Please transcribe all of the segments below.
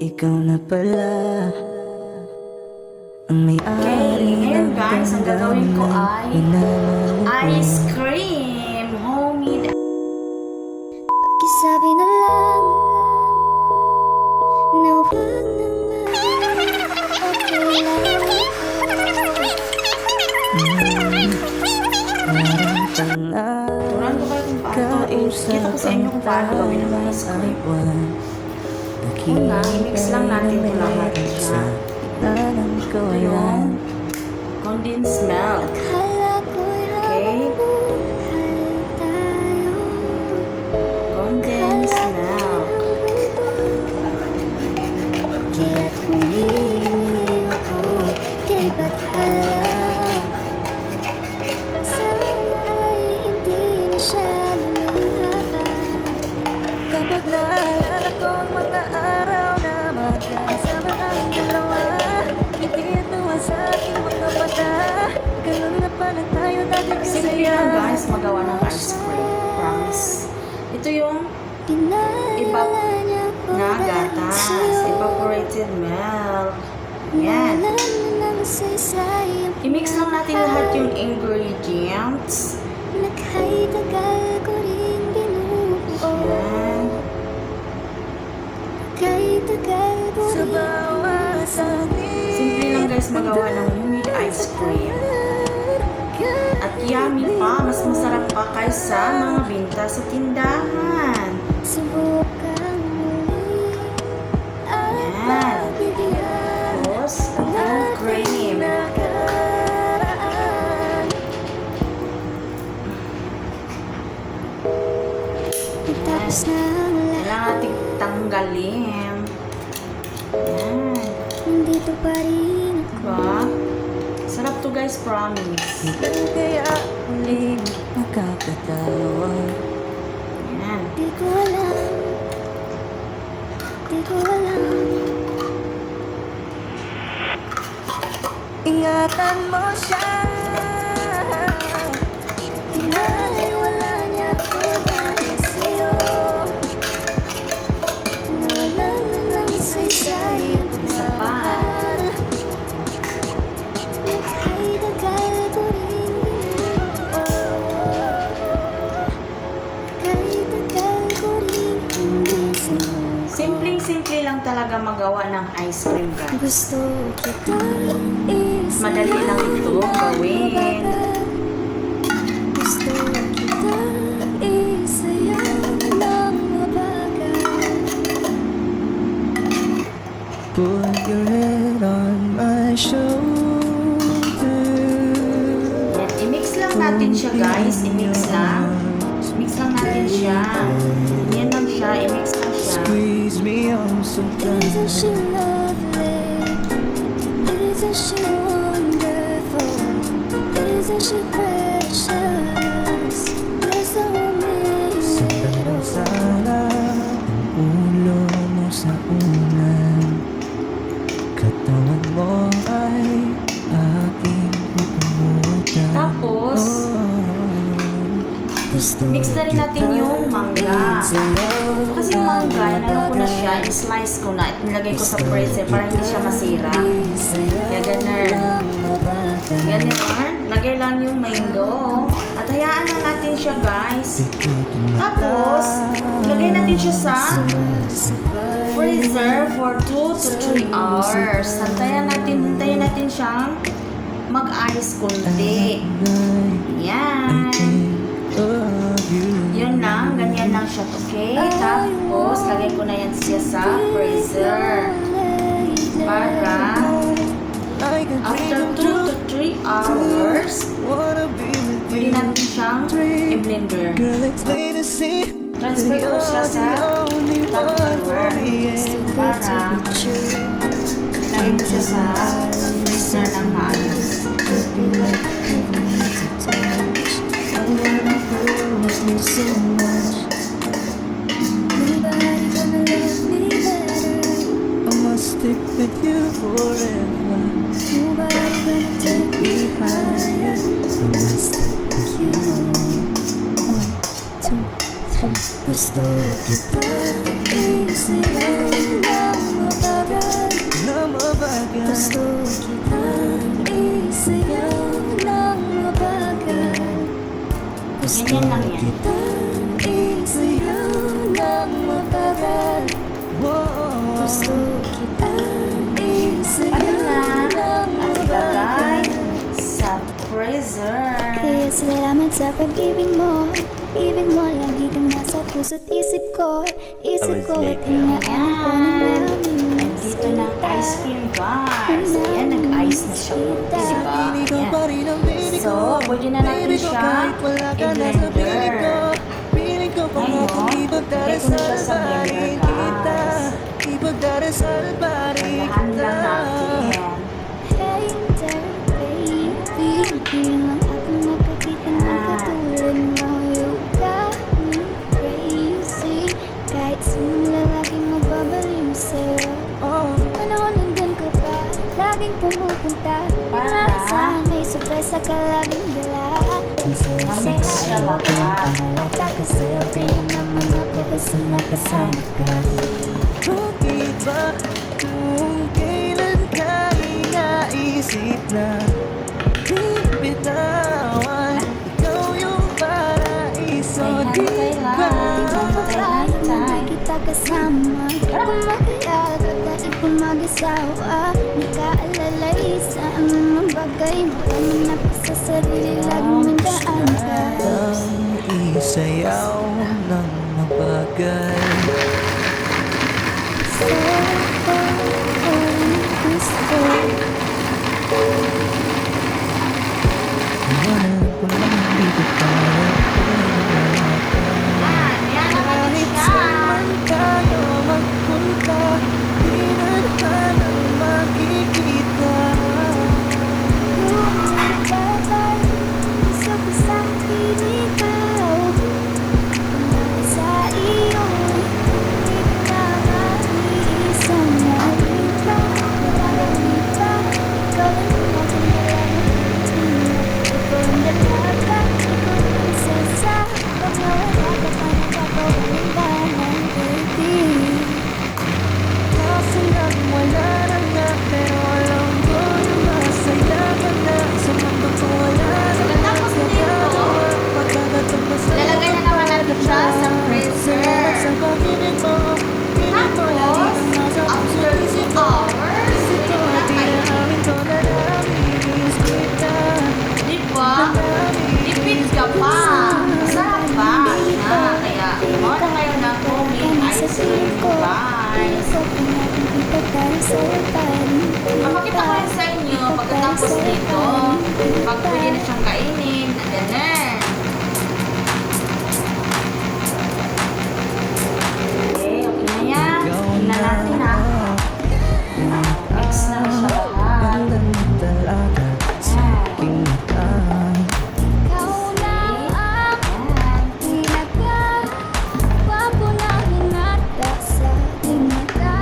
ikaw na pala ang may-ari ngayon ng guys, ang gagawin ko ay damdamin. ice cream, homemade. Pakisabi na lang na huwag naman okay lang. Parang tanga Turuan ko kayo kung paano to. Kita ko sa inyo kung paano gawin ang ice cream. Una, i-mix lang natin ito lahat siya. Ito yung condensed milk. Akala ko'y Okay? rambutan tayo. Condensed milk. Kaya't humihingi ako kay ba't alam? Sana ay hindi na siya lumalaban. Kapag naalala ko ang mga araw na magkasama ang dalawa, ngiti naman sa aking mga mata. Ganun na pala tayo dati Simple lang guys, magawa ng ice cream. Promise. Ito yung Dinala niya ko na dahil gatas. sa'yo. Evaporated milk. Yan. Alam mo nang saysay ang I-mix lang natin lahat yung ingredients. Naka'y tagal ko rin binubuo. Yan. Naka'y tagal ko sa rin bawat sandali. Simple lang guys magawa ng homemade ice cream. At yummy pa, mas masarap pa kaysa mga binta sa tindahan. Subukan muli ang Yan. pagbibigyan Tapos, ang cream. nakaraan. Tapos na ang lahat, Kailangan natin tanggalin. Yan. nandito pa rin ako. Diba? Sarap to guys, promise. Kaya muling magkakatawa. Yan. Di ko alam, di ko alam. Ingatan mo siya. Wala niya ko dahil sa'yo. Nawala na lang saysay ang Isa pa. pagmamahal. Naka'y tagal ko rin binubuo. Naka'y tagal ko rin hindi sa'yo. Simpleng-simple lang talaga magawa ng ice cream guys. Gusto kitang isayaw. Madali lang ito gawin. Gusto kitang isayaw ng mabagal. Put your head on my shoulder. Yan, i-mix lang natin siya guys. I-mix lang. Mix lang natin siya. Yan lang siya. I-mix lang siya. Squeeze me on so Isn't she tight. lovely? Isn't she wonderful? Isn't she precious? There's so many little Sana ang ulo mo sa unan. Katawan mo ay aking pupumutan. Tapos, mix na rin natin yung mangga. Kasi yung mangga, inano ko na siya, in-slice ko na at nilagay ko sa freezer para hindi siya masira. Kaya ganun. Ganun. Lagay lang yung mango. At hayaan lang natin siya guys. Tapos, lagay natin siya sa freezer for 2 to 3 hours. Hintayin natin siyang mag-ice konti. Yan. Yun lang, ganyan lang siya, okay? Tapos, lagay ko na yan siya sa freezer. Para, after 2 to 3 hours, pwede natin siyang i-blender. Transfer ko siya sa Tupperware. Para, lagay ko siya sa freezer ng maayos. so much. Nobody gonna love me better. I must stick with you forever. Nobody gonna take me higher. I must stick with you. 1, 2, 3. Gusto kita, isigaw lang mo ba? sa'yo ng mga bagay. Ganyan lang yan. Sa'yo ng matagal. Gusto kita sa'yo ng Ilagay sa freezer. Kaya salamat sa pag-ibig mo. Ibig mo lagi kang nasa puso't isip ko. Isip ko at hingaan ko ng namin. Nandito na ang ice cream, guys. Ayan, nag-ice na siya. Diba? Ayan. So, pwede na natin siya i-blender. Ngayon, lagay ko na siya sa blender, guys. Dahan lang natin. Hey there, baby. Di lang ako nakakita ng katulad mo. You got me crazy. Kahit sinong lalaking magbabaliw sa'yo. Ano nandun ka pa? Laging pumupunta. Sana'y sorpresa ka laging dala. Namix siya lahat. Taka sa'yo, kaya naman ako kasi nakasama ka. Kung iba, kung kailan ka inaisip na di bitawan, ikaw yung paraiso, di ba? Hindi kita kasama. Kung mag-iagot at kung mag-isawa, nakaalalay sa mga bagay. Maraming ako sa sarili, laging mandaan ka. Ang isayaw ng mabagay. Iwanan ko lang dito tayo. Yan naman siya. Saan tayo magpunta, di na tayo makikita. Gusto ko sa ikaw. Sa iyo, hindi ka maiisang malita. Malita, ikaw ang pinagmamalang. Ikaw ang dalaga, ikaw ang prinsesa. Pag nawala ka pa, nakakawalan baby. Kasi lang wala na nga, pero alam ko na masaya ka na. Sa mundo ko wala na Pagkatapos nito, lalagay na naman natin siya sa freezer. sa pag-ibig mo, piling mo lagi ang nasa puso After 2 isip ko. hours, Ito pwede at na kainin. inamin ko na namiss kita. Diba? Tipid ka pa. Masarap ba? Na, kaya order kayo ng homemade ice cream, guys. Mapakita ko rin sa inyo pagkatapos nito, pag pwede na siyang kainin, and then okay, okay na yan. Tingnan natin ha. Mix na siya lahat. Gandang talaga sa aking mata. Ikaw na ang pinaka-gwapo na hinata sa aking mata.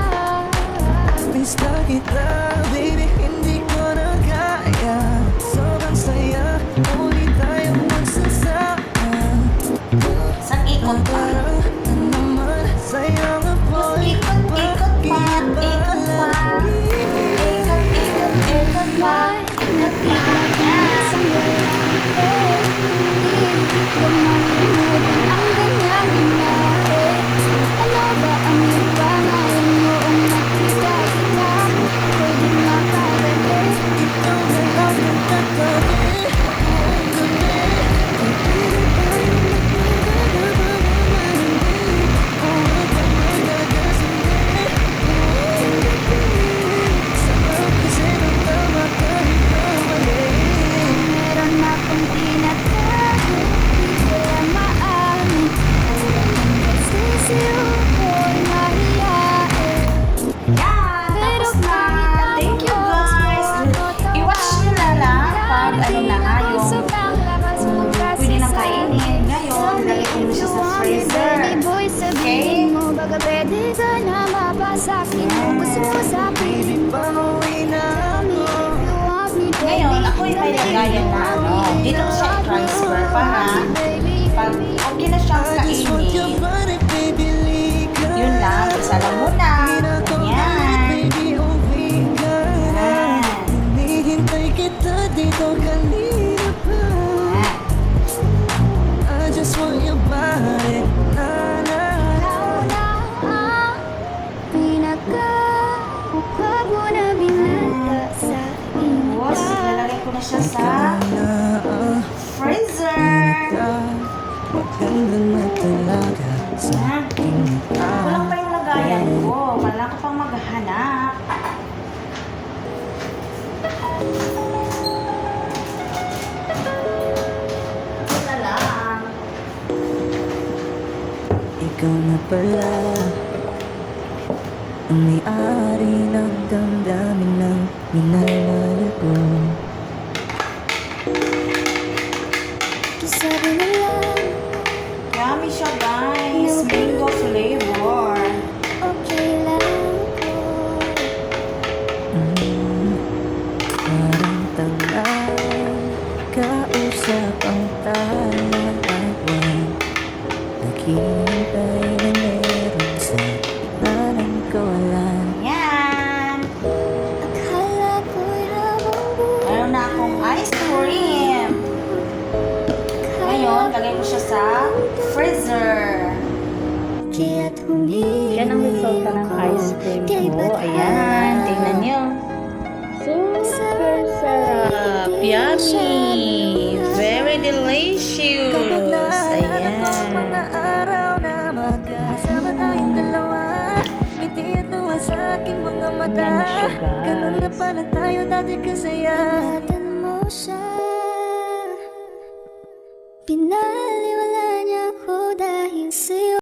Miss na kita, baby, hindi ko na kaya. Sobrang saya, uli tayong magsasama. Saan ikot pa? Parang na naman, sayang apoy. Ikot pa, ikot pa. Ikot pa. Nakita ko na isang lalaki. Hindi ko malimutan ang ganyang nangyari. Ano ba ang ibangayan mo ang nakita kita? Pwede makagabi. Ikaw na lang ang katabi. Buong gabi, pag-ibig tayo magpapagabamahindi. Huwag kang magagasindi. Buong gabi, sarap kasi ng tama kahit na mali. Meron akong tinatago, di ko lang maamin. Nagsisiyo ko'y mahiyain. Yan, tapos na. Thank you guys. I-watch nyo na lang pag ano na nga yung pwede nang kainin. Ngayon, lagay ko na siya sa freezer. Okay? Baga pwede ka na mapasakin kung gusto mo sa piling mo. Pauwi na ako. Ngayon, ako yung may lagayan na ano. Dito ko siya i-transfer para pag okay na siyang I just want your kainin. body, baby, lika. Yun lang, isa lang muna. Ganyan. Baby, uwi ka na. Yan. Hinihintay kita dito kanina pa. I just want your body. Na, na, Ikaw lang ang pinaka-ukwag mo na binata sa Tapos, inyo. ilalagay ko na siya sa na ang freezer. maganda na talaga sa Yan. aking Kulang pa yung lagayan ko. Wala ka pang maghanap. Ito na lang. Ikaw na pala ang may-ari ng damdamin ng minamahal ko. Sabi nila, Yummy siya, guys. Mango flavor. okay lang ko. Parang tanga, kausap ang talawan. Naghihintay na meron sa gitna ng kawalan. Yan. Akala ko'y habang buhay. Meron na akong ice cream. Ngayon, lagay ko siya sa freezer. Kaya't humingi Yan ang resulta ng ice cream ko. Ayan, tingnan nyo. Super sarap. Yummy. Very delicious. Kapag naalala ko ang Ayan. mga araw na magkasama tayong dalawa, ngiti at luha sa aking mga mata. Yan siya, guys. Ganun na pala tayo dati kasaya. Ingatan mo siya. Pinag